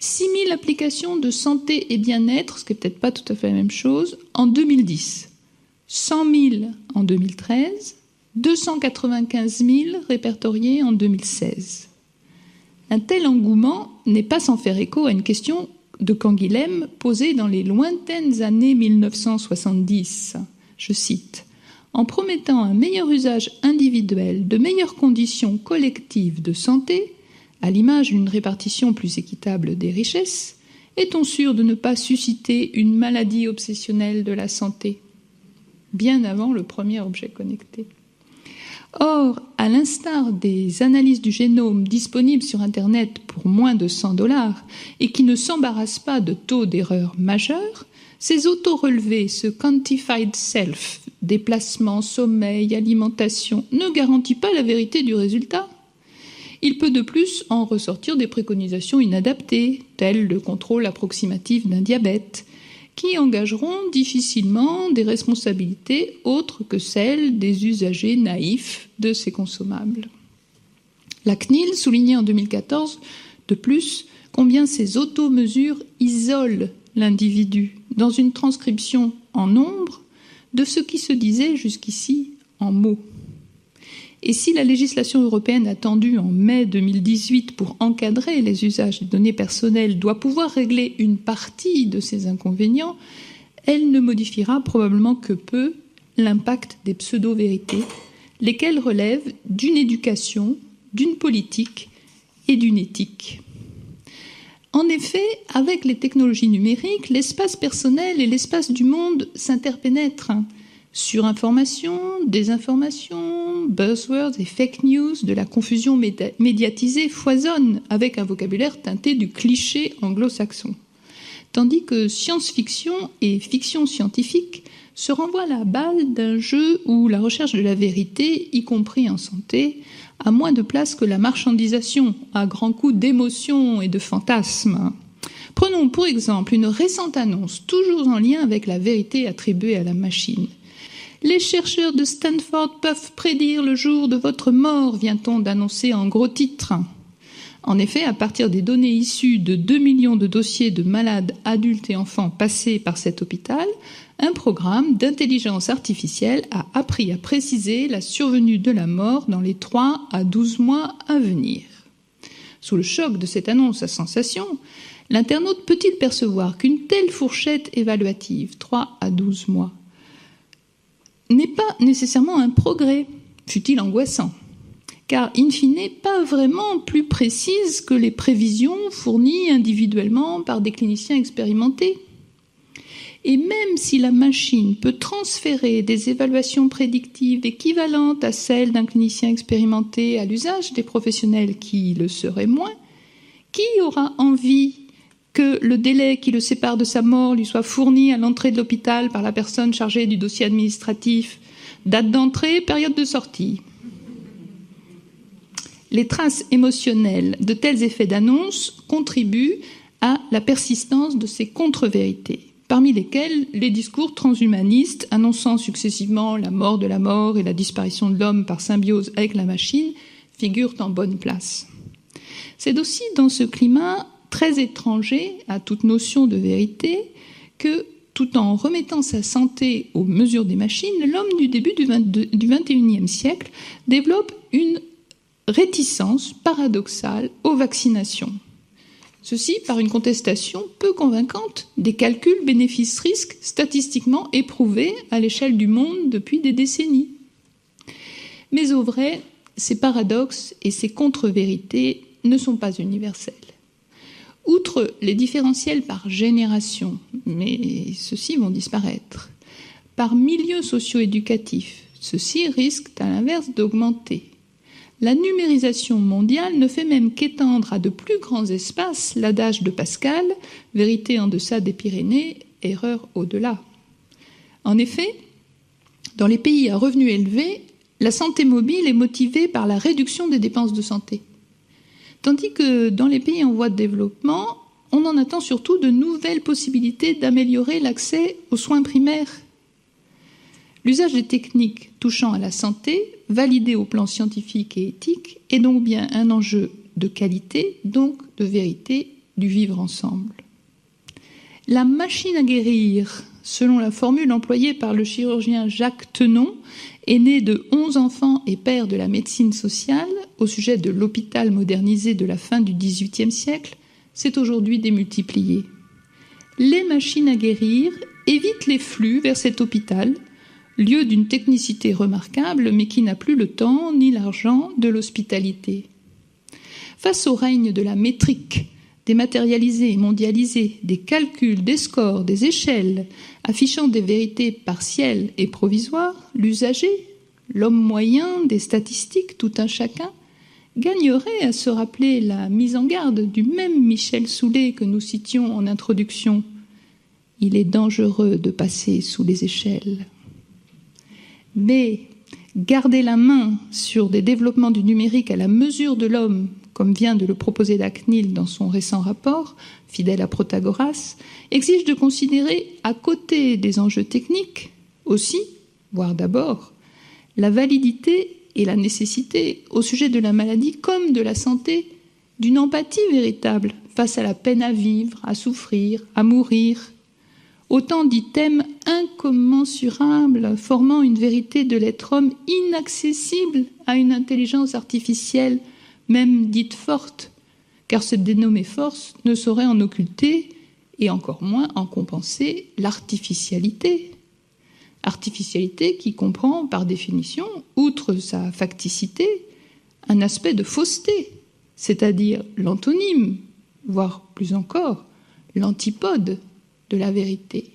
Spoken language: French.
6 000 applications de santé et bien-être, ce qui n'est peut-être pas tout à fait la même chose, en 2010. 100 000 en 2013, 295 000 répertoriés en 2016. Un tel engouement n'est pas sans faire écho à une question de Canguilhem posée dans les lointaines années 1970. Je cite : « En promettant un meilleur usage individuel, de meilleures conditions collectives de santé, à l'image d'une répartition plus équitable des richesses, est-on sûr de ne pas susciter une maladie obsessionnelle de la santé ?» Bien avant le premier objet connecté. Or, à l'instar des analyses du génome disponibles sur Internet pour moins de $100 et qui ne s'embarrassent pas de taux d'erreur majeurs, ces auto-relevés, ce quantified self, déplacement, sommeil, alimentation, ne garantit pas la vérité du résultat. Il peut de plus en ressortir des préconisations inadaptées, telles le contrôle approximatif d'un diabète, qui engageront difficilement des responsabilités autres que celles des usagers naïfs de ces consommables. La CNIL soulignait en 2014, de plus, combien ces auto-mesures isolent l'individu dans une transcription en nombre de ce qui se disait jusqu'ici en mots. Et si la législation européenne attendue en mai 2018 pour encadrer les usages des données personnelles doit pouvoir régler une partie de ces inconvénients, elle ne modifiera probablement que peu l'impact des pseudo-vérités, lesquelles relèvent d'une éducation, d'une politique et d'une éthique. En effet, avec les technologies numériques, l'espace personnel et l'espace du monde s'interpénètrent. Surinformation, désinformation, buzzwords et fake news, de la confusion médiatisée foisonnent avec un vocabulaire teinté du cliché anglo-saxon. Tandis que science-fiction et fiction scientifique se renvoient la balle d'un jeu où la recherche de la vérité, y compris en santé, a moins de place que la marchandisation, à grands coups d'émotions et de fantasmes. Prenons pour exemple une récente annonce, toujours en lien avec la vérité attribuée à la machine. Les chercheurs de Stanford peuvent prédire le jour de votre mort, vient-on d'annoncer en gros titre. En effet, à partir des données issues de 2 millions de dossiers de malades adultes et enfants passés par cet hôpital, un programme d'intelligence artificielle a appris à préciser la survenue de la mort dans les 3 à 12 mois à venir. Sous le choc de cette annonce à sensation, l'internaute peut-il percevoir qu'une telle fourchette évaluative, 3 à 12 mois, n'est pas nécessairement un progrès, fût-il angoissant, car in fine pas vraiment plus précise que les prévisions fournies individuellement par des cliniciens expérimentés. Et même si la machine peut transférer des évaluations prédictives équivalentes à celles d'un clinicien expérimenté à l'usage des professionnels qui le seraient moins, qui aura envie que le délai qui le sépare de sa mort lui soit fourni à l'entrée de l'hôpital par la personne chargée du dossier administratif, date d'entrée, période de sortie. Les traces émotionnelles de tels effets d'annonce contribuent à la persistance de ces contre-vérités, parmi lesquelles les discours transhumanistes annonçant successivement la mort de la mort et la disparition de l'homme par symbiose avec la machine figurent en bonne place. C'est aussi dans ce climat très étranger à toute notion de vérité que, tout en remettant sa santé aux mesures des machines, l'homme du début du XXIe siècle développe une réticence paradoxale aux vaccinations. Ceci par une contestation peu convaincante des calculs bénéfices-risques statistiquement éprouvés à l'échelle du monde depuis des décennies. Mais au vrai, ces paradoxes et ces contre-vérités ne sont pas universels. Outre les différentiels par génération, mais ceux-ci vont disparaître, par milieu socio-éducatif, ceux-ci risquent à l'inverse d'augmenter. La numérisation mondiale ne fait même qu'étendre à de plus grands espaces l'adage de Pascal, vérité en deçà des Pyrénées, erreur au-delà. En effet, dans les pays à revenus élevés, la santé mobile est motivée par la réduction des dépenses de santé. Tandis que dans les pays en voie de développement, on en attend surtout de nouvelles possibilités d'améliorer l'accès aux soins primaires. L'usage des techniques touchant à la santé, validé au plan scientifique et éthique, est donc bien un enjeu de qualité, donc de vérité du vivre ensemble. La machine à guérir, selon la formule employée par le chirurgien Jacques Tenon, est née de 11 enfants et père de la médecine sociale au sujet de l'hôpital modernisé de la fin du XVIIIe siècle, s'est aujourd'hui démultipliée. Les machines à guérir évitent les flux vers cet hôpital, lieu d'une technicité remarquable, mais qui n'a plus le temps ni l'argent de l'hospitalité. Face au règne de la métrique, dématérialisée et mondialisée, des calculs, des scores, des échelles, affichant des vérités partielles et provisoires, l'usager, l'homme moyen des statistiques, tout un chacun, gagnerait à se rappeler la mise en garde du même Michel Soulet que nous citions en introduction. Il est dangereux de passer sous les échelles. Mais garder la main sur des développements du numérique à la mesure de l'homme, comme vient de le proposer la CNIL dans son récent rapport, fidèle à Protagoras, exige de considérer, à côté des enjeux techniques, aussi, voire d'abord, la validité et la nécessité, au sujet de la maladie comme de la santé, d'une empathie véritable face à la peine à vivre, à souffrir, à mourir. Autant d'items incommensurables formant une vérité de l'être homme inaccessible à une intelligence artificielle, même dite forte, car cette dénommée force ne saurait en occulter, et encore moins en compenser, l'artificialité. Artificialité qui comprend, par définition, outre sa facticité, un aspect de fausseté, c'est-à-dire l'antonyme, voire plus encore, l'antipode de la vérité.